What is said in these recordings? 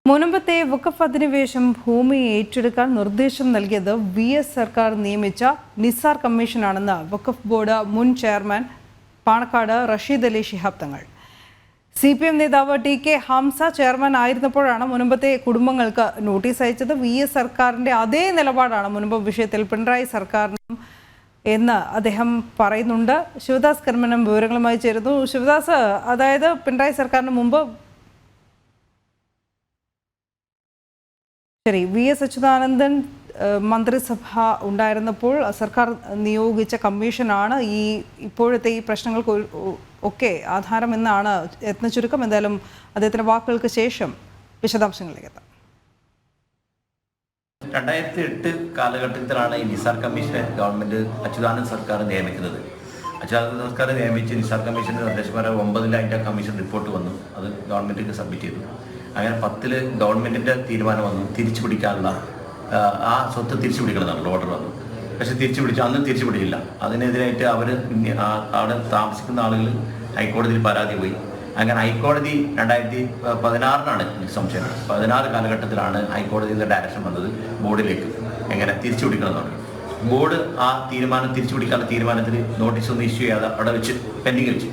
മുൻപത്തെ വഖഫ് അധിനിവേശം ഭൂമി ഏറ്റെടുക്കാൻ നിർദ്ദേശം നൽകിയത് VS സർക്കാർ നിയമിച്ച നിസാർ കമ്മീഷനാണെന്ന് വഖഫ് ബോർഡ് മുൻ ചെയർമാൻ പാണക്കാട് റഷീദ് അലി ശിഹാബ് തങ്ങൾ. CPM നേതാവ് TK ഹംസ ചെയർമാൻ ആയിരുന്നപ്പോഴാണ് മുൻപത്തെ കുടുംബങ്ങൾക്ക് നോട്ടീസ് അയച്ചത്. VS സർക്കാരിന്റെ അതേ നിലപാടാണ് മുൻപ് വിഷയത്തിൽ പിണറായി സർക്കാരിനും എന്ന് അദ്ദേഹം പറയുന്നുണ്ട്. ശിവദാസ് കർമ്മനം വിവരങ്ങളുമായി ചേരുന്നു. ശിവദാസ്, അതായത് പിണറായി സർക്കാരിന് മുമ്പ് VS അച്യുതാനന്ദൻ മന്ത്രിസഭ ഉണ്ടായിരുന്നപ്പോൾ സർക്കാർ നിയോഗിച്ച കമ്മീഷനാണ് ഇപ്പോഴത്തെ ഈ പ്രശ്നങ്ങൾക്ക് ഒക്കെ ആധാരമെന്നാണ് ചുരുക്കം. എന്തായാലും അദ്ദേഹത്തിന്റെ വാക്കുകൾക്ക് ശേഷം വിശദാംശങ്ങളിലേക്ക് എത്താം. 2008 കാലഘട്ടത്തിലാണ് ഈ നിസാർ കമ്മീഷനെ ഗവൺമെന്റ് അച്യുതാനന്ദൻ സർക്കാർ നിയമിക്കുന്നത്. അച്യുതാനന്ദൻ സർക്കാർ നിയമിച്ച് നിസാർ കമ്മീഷന്റെ നിർദ്ദേശപ്രകാരം 9 അതിൻ്റെ കമ്മീഷൻ റിപ്പോർട്ട് വന്നു. അത് ഗവൺമെന്റിന് സബ്മിറ്റ് ചെയ്തു. അങ്ങനെ 10 ഗവൺമെന്റിന്റെ തീരുമാനം വന്നു, തിരിച്ചു പിടിക്കാനുള്ള ആ സ്വത്ത് തിരിച്ചു പിടിക്കണമെന്നുള്ള ഓർഡർ വന്നു. പക്ഷെ അന്ന് തിരിച്ചു പിടിക്കില്ല. അതിനെതിരായിട്ട് അവിടെ താമസിക്കുന്ന ആളുകൾ ഹൈക്കോടതിയിൽ പരാതി പോയി. അങ്ങനെ ഹൈക്കോടതി 2016 സംശയം 16 കാലഘട്ടത്തിലാണ് ഹൈക്കോടതിയിൽ നിന്ന് ഡയറക്ഷൻ വന്നത് ബോർഡിലേക്ക് എങ്ങനെ തിരിച്ചു പിടിക്കണമെന്നാണ്. ബോർഡ് ആ തീരുമാനം തിരിച്ചു പിടിക്കാനുള്ള തീരുമാനത്തിൽ നോട്ടീസൊന്നും ഇഷ്യൂ ചെയ്യാതെ അവിടെ വെച്ച് പെൻഡിങ് വെച്ചു.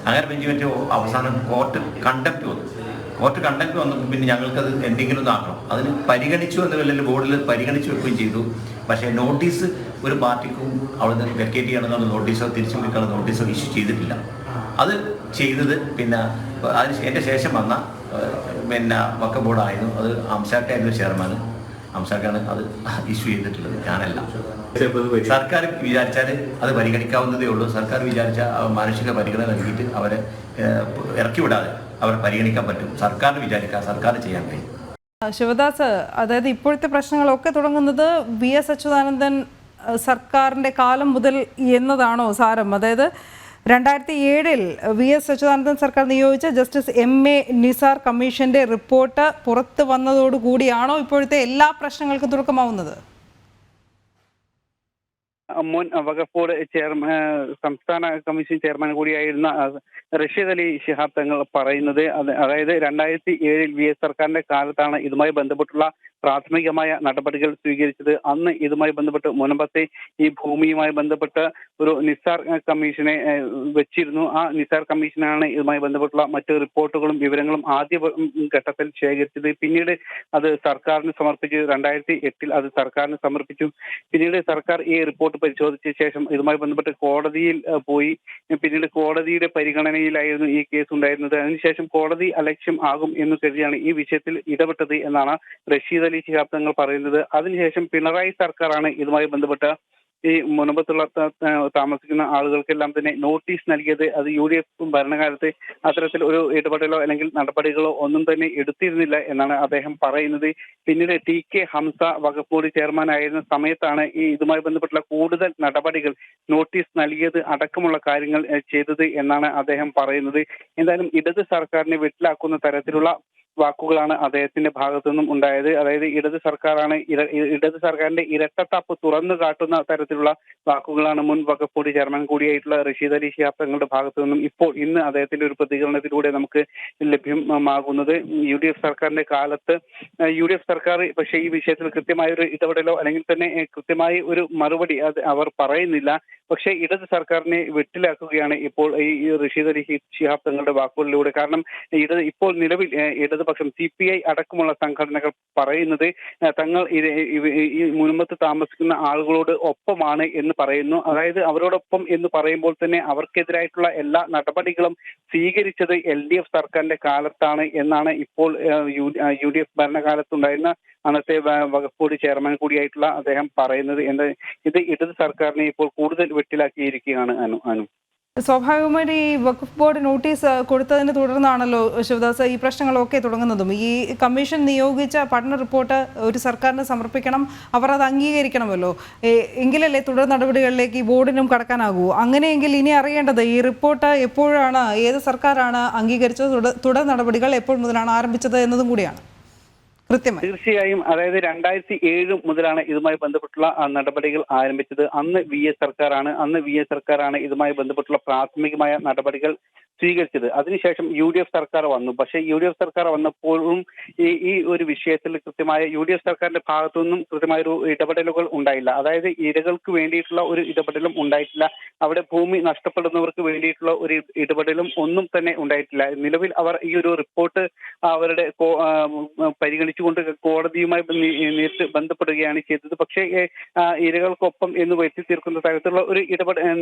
അങ്ങനെ പെൻഡിങ് വെച്ച് അവസാനം കോർട്ട് കണ്ടംപ്റ്റ് വന്നപ്പോൾ പിന്നെ ഞങ്ങൾക്കത് എന്തെങ്കിലും ഒന്ന് ആക്കണം. അതിന് പരിഗണിച്ചു എന്നല്ല, ബോർഡിൽ പരിഗണിച്ചു വെക്കുകയും ചെയ്തു. പക്ഷേ നോട്ടീസ് ഒരു പാർട്ടിക്കും അവിടെ നിന്ന് വെക്കേറ്റ് ചെയ്യണമെന്നുള്ള നോട്ടീസോ തിരിച്ചു വിളിക്കാനുള്ള നോട്ടീസോ ഇഷ്യൂ ചെയ്തിട്ടില്ല. അത് ചെയ്തത് എൻ്റെ ശേഷം വന്ന വഖഫ് ബോർഡായിരുന്നു. അത് ഹംസാക്കായിരുന്നു ചെയർമാൻ. ഹംസാക്കാണ് അത് ഇഷ്യൂ ചെയ്തിട്ടുള്ളത്, ഞാനല്ല. സർക്കാർ വിചാരിച്ചാൽ അത് പരിഗണിക്കാവുന്നതേ ഉള്ളൂ. സർക്കാർ വിചാരിച്ച മാനുഷിക പരിഗണന നൽകിയിട്ട് അവരെ ഇറക്കി വിടാതെ അവരെ പരിഗണിക്കാൻ പറ്റും. സർക്കാരിന് വിചാരിക്കാം, സർക്കാർ ചെയ്യാൻ കഴിയും. ശിവദാസ്, അതായത് ഇപ്പോഴത്തെ പ്രശ്നങ്ങളൊക്കെ തുടങ്ങുന്നത് VS അച്യുതാനന്ദൻ സർക്കാരിന്റെ കാലം മുതൽ എന്നതാണോ സാരം? അതായത് 2007 VS അച്യുതാനന്ദൻ സർക്കാർ നിയോഗിച്ച ജസ്റ്റിസ് MA നിസാർ കമ്മീഷന്റെ റിപ്പോർട്ട് പുറത്തു വന്നതോടുകൂടിയാണോ ഇപ്പോഴത്തെ എല്ലാ പ്രശ്നങ്ങൾക്കും തുടക്കമാവുന്നത്? മുൻ വഖഫ് ബോർഡ് സംസ്ഥാന കമ്മീഷൻ ചെയർമാൻ കൂടിയായിരുന്ന റഷീദ് അലി ശിഹാബ് തങ്ങൾ പറയുന്നത്, അതായത് 2007 VS സർക്കാരിന്റെ കാലത്താണ് ഇതുമായി ബന്ധപ്പെട്ടുള്ള പ്രാഥമികമായ നടപടികൾ സ്വീകരിച്ചത്. അന്ന് ഇതുമായി ബന്ധപ്പെട്ട് മുൻപത്തെ ഈ ഭൂമിയുമായി ബന്ധപ്പെട്ട് ഒരു നിസാർ കമ്മീഷനെ വെച്ചിരുന്നു. ആ നിസാർ കമ്മീഷനാണ് ഇതുമായി ബന്ധപ്പെട്ടുള്ള മറ്റ് റിപ്പോർട്ടുകളും വിവരങ്ങളും ആദ്യ ഘട്ടത്തിൽ ശേഖരിച്ചത്. പിന്നീട് അത് സർക്കാരിന് സമർപ്പിച്ചു. 2008 അത് സർക്കാരിന് സമർപ്പിച്ചു. പിന്നീട് സർക്കാർ ഈ റിപ്പോർട്ട് പരിശോധിച്ച ശേഷം ഇതുമായി ബന്ധപ്പെട്ട് കോടതിയിൽ പോയി. പിന്നീട് കോടതിയുടെ പരിഗണനയിലായിരുന്നു ഈ കേസ് ഉണ്ടായിരുന്നത്. അതിനുശേഷം കോടതി അലക്ഷ്യം ആകും എന്ന് കരുതിയാണ് ഈ വിഷയത്തിൽ ഇടപെട്ടത് എന്നാണ് റഷീദ് അലി ശിഹാബ് തങ്ങൾ പറയുന്നത്. അതിനുശേഷം പിണറായി സർക്കാരാണ് ഇതുമായി ബന്ധപ്പെട്ട് ഈ മുൻപത്തുള്ള താമസിക്കുന്ന ആളുകൾക്കെല്ലാം തന്നെ നോട്ടീസ് നൽകിയത്. അത് UDF ഭരണകാലത്ത് അത്തരത്തിൽ ഒരു ഇടപെടലോ അല്ലെങ്കിൽ നടപടികളോ ഒന്നും തന്നെ എടുത്തിരുന്നില്ല എന്നാണ് അദ്ദേഹം പറയുന്നത്. പിന്നീട് TK ഹംസ വഖഫ് ബോർഡ് ചെയർമാൻ ആയിരുന്ന സമയത്താണ് ഈ ഇതുമായി ബന്ധപ്പെട്ടുള്ള കൂടുതൽ നടപടികൾ നോട്ടീസ് നൽകിയത് അടക്കമുള്ള കാര്യങ്ങൾ ചെയ്തത് എന്നാണ് അദ്ദേഹം പറയുന്നത്. എന്തായാലും ഇടത് സർക്കാരിനെ വെട്ടിലാക്കുന്ന തരത്തിലുള്ള വാക്കുകളാണ് അദ്ദേഹത്തിന്റെ ഭാഗത്തു നിന്നും ഉണ്ടായത്. അതായത് ഇടത് സർക്കാരിന്റെ ഇരട്ടത്താപ്പ് തുറന്നു കാട്ടുന്ന തരത്തിലുള്ള വാക്കുകളാണ് മുൻ വഖഫ് ബോർഡ് ചെയർമാൻ കൂടിയായിട്ടുള്ള റഷീദ് അലി ശിഹാബ് തങ്ങളുടെ ഭാഗത്തു നിന്നും ഇന്ന് അദ്ദേഹത്തിന്റെ ഒരു പ്രതികരണത്തിലൂടെ നമുക്ക് ലഭ്യമാകുന്നത്. UDF സർക്കാരിന്റെ കാലത്ത് UDF സർക്കാർ പക്ഷേ ഈ വിഷയത്തിൽ കൃത്യമായ ഒരു ഇടപെടലോ അല്ലെങ്കിൽ തന്നെ കൃത്യമായ ഒരു മറുപടി അവർ പറയുന്നില്ല. പക്ഷേ ഇടത് സർക്കാരിനെ വെട്ടിലാക്കുകയാണ് ഇപ്പോൾ ഈ റഷീദ് അലി ശിഹാബ് തങ്ങളുടെ വാക്കുകളിലൂടെ. കാരണം ഇപ്പോൾ നിലവിൽ ഇടതുപക്ഷം CPI അടക്കമുള്ള സംഘടനകൾ പറയുന്നത് തങ്ങൾ ഈ മുൻപത്ത് താമസിക്കുന്ന ആളുകളോട് ഒപ്പമാണ് എന്ന് പറയുന്നു. അതായത് അവരോടൊപ്പം എന്ന് പറയുമ്പോൾ തന്നെ അവർക്കെതിരായിട്ടുള്ള എല്ലാ നടപടികളും സ്വീകരിച്ചത് LDF സർക്കാരിന്റെ കാലത്താണ് എന്നാണ് ഇപ്പോൾ UDF ഭരണകാലത്തുണ്ടായിരുന്ന അന്നത്തെ വഖഫ് ബോർഡ് ചെയർമാൻ കൂടിയായിട്ടുള്ള അദ്ദേഹം പറയുന്നത്. ഇത് ഇടത് സർക്കാരിനെ ഇപ്പോൾ കൂടുതൽ വെട്ടിലാക്കിയിരിക്കുകയാണ്. അനു, സ്വാഭാവികമായിട്ട് ഈ വഖഫ് ബോർഡ് നോട്ടീസ് കൊടുത്തതിനെ തുടർന്നാണല്ലോ ശിവദാസ് ഈ പ്രശ്നങ്ങളൊക്കെ തുടങ്ങുന്നതും. ഈ കമ്മീഷൻ നിയോഗിച്ച പഠന റിപ്പോർട്ട് ഒരു സർക്കാരിന് സമർപ്പിക്കണം, അവർ അത് അംഗീകരിക്കണമല്ലോ. എങ്കിലല്ലേ തുടർ നടപടികളിലേക്ക് ഈ ബോർഡിനും കടക്കാനാകൂ. അങ്ങനെയെങ്കിൽ ഇനി അറിയേണ്ടത് ഈ റിപ്പോർട്ട് എപ്പോഴാണ്, ഏത് സർക്കാരാണ് അംഗീകരിച്ചത്, തുടർ നടപടികൾ എപ്പോൾ മുതലാണ് ആരംഭിച്ചത് എന്നതും കൂടിയാണ്. തീർച്ചയായും. അതായത് 2007 മുതലാണ് ഇതുമായി ബന്ധപ്പെട്ടുള്ള നടപടികൾ ആരംഭിച്ചത്. അന്ന് VS സർക്കാരാണ് ഇതുമായി ബന്ധപ്പെട്ടുള്ള പ്രാഥമികമായ നടപടികൾ സ്വീകരിച്ചത്. അതിനുശേഷം UDF സർക്കാർ വന്നു. പക്ഷേ UDF സർക്കാർ വന്നപ്പോഴും ഈ ഒരു വിഷയത്തിൽ കൃത്യമായ UDF സർക്കാരിന്റെ ഭാഗത്തുനിന്നും കൃത്യമായ ഒരു ഇടപെടലുകൾ ഉണ്ടായില്ല. അതായത് ഇരകൾക്ക് വേണ്ടിയിട്ടുള്ള ഒരു ഇടപെടലും ഉണ്ടായിട്ടില്ല. അവിടെ ഭൂമി നഷ്ടപ്പെടുന്നവർക്ക് വേണ്ടിയിട്ടുള്ള ഒരു ഇടപെടലും ഒന്നും തന്നെ ഉണ്ടായിട്ടില്ല. നിലവിൽ അവർ ഈ ഒരു റിപ്പോർട്ട് അവരുടെ പരിഗണിച്ചുകൊണ്ട് കോടതിയുമായി നേരിട്ട് ബന്ധപ്പെടുകയാണ് ചെയ്തത്. പക്ഷേ ഇരകൾക്കൊപ്പം എന്ന് വരുത്തി തീർക്കുന്ന തരത്തിലുള്ള ഒരു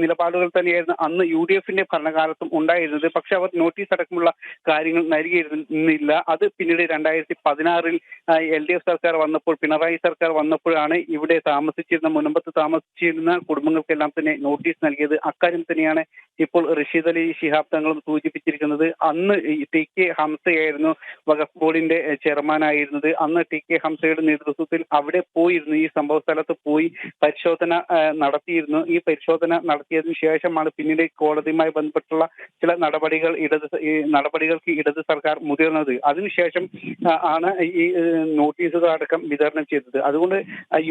നിലപാടുകൾ തന്നെയായിരുന്നു അന്ന് UDFന്റെ ഭരണകാലത്തും ഉണ്ടായിരുന്നത്. പക്ഷെ അവർ നോട്ടീസ് അടക്കമുള്ള കാര്യങ്ങൾ നൽകിയിരുന്നില്ല. അത് പിന്നീട് 2016 LDF സർക്കാർ വന്നപ്പോൾ, പിണറായി സർക്കാർ വന്നപ്പോഴാണ് ഇവിടെ മുൻപത്ത് താമസിച്ചിരുന്ന കുടുംബങ്ങൾക്കെല്ലാം തന്നെ നോട്ടീസ് നൽകിയത്. അക്കാര്യം തന്നെയാണ് ഇപ്പോൾ റഷീദ് അലി ശിഹാബ് തങ്ങളും സൂചിപ്പിച്ചിരിക്കുന്നത്. അന്ന് TK ഹംസയായിരുന്നു വഖഫ് ബോർഡിന്റെ ചെയർമാനായിരുന്നത്. അന്ന് TK ഹംസയുടെ നേതൃത്വത്തിൽ അവിടെ പോയിരുന്നു, ഈ സംഭവ സ്ഥലത്ത് പോയി പരിശോധന നടത്തിയിരുന്നു. ഈ പരിശോധന നടത്തിയതിനു ശേഷമാണ് പിന്നീട് കോടതിയുമായി ബന്ധപ്പെട്ടുള്ള ചില നടപടികൾക്ക് ഇടത് സർക്കാർ മുതിർന്നത്. അതിനുശേഷം ആണ് ഈ നോട്ടീസുകൾ അടക്കം വിതരണം ചെയ്തത്. അതുകൊണ്ട്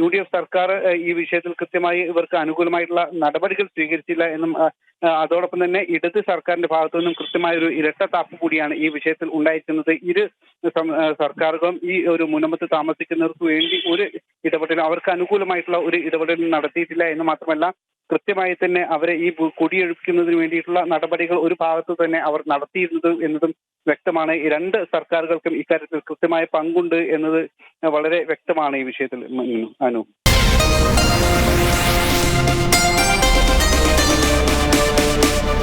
UDF സർക്കാർ ഈ വിഷയത്തിൽ കൃത്യമായി ഇവർക്ക് അനുകൂലമായിട്ടുള്ള നടപടികൾ സ്വീകരിച്ചില്ല എന്നും അതോടൊപ്പം തന്നെ ഇടത് സർക്കാരിന്റെ ഭാഗത്തു നിന്നും കൃത്യമായ ഒരു ഇരട്ടത്താപ്പ് കൂടിയാണ് ഈ വിഷയത്തിൽ ഉണ്ടായിരിക്കുന്നത്. ഇരു സർക്കാരുകളും ഈ ഒരു മുനമ്പത്ത് താമസിക്കുന്നവർക്ക് വേണ്ടി ഒരു ഇടപെടലും, അവർക്ക് അനുകൂലമായിട്ടുള്ള ഒരു ഇടപെടലും നടത്തിയിട്ടില്ല എന്ന് മാത്രമല്ല, കൃത്യമായി തന്നെ അവരെ ഈ കുടിയൊഴിക്കുന്നതിന് വേണ്ടിയിട്ടുള്ള നടപടികൾ ഒരു ഭാഗത്ത് തന്നെ അവർ നടത്തിയിരുന്നത് എന്നതും വ്യക്തമാണ്. ഈ രണ്ട് സർക്കാരുകൾക്കും ഇക്കാര്യത്തിൽ കൃത്യമായ പങ്കുണ്ട് എന്നത് വളരെ വ്യക്തമാണ് ഈ വിഷയത്തിൽ. അനു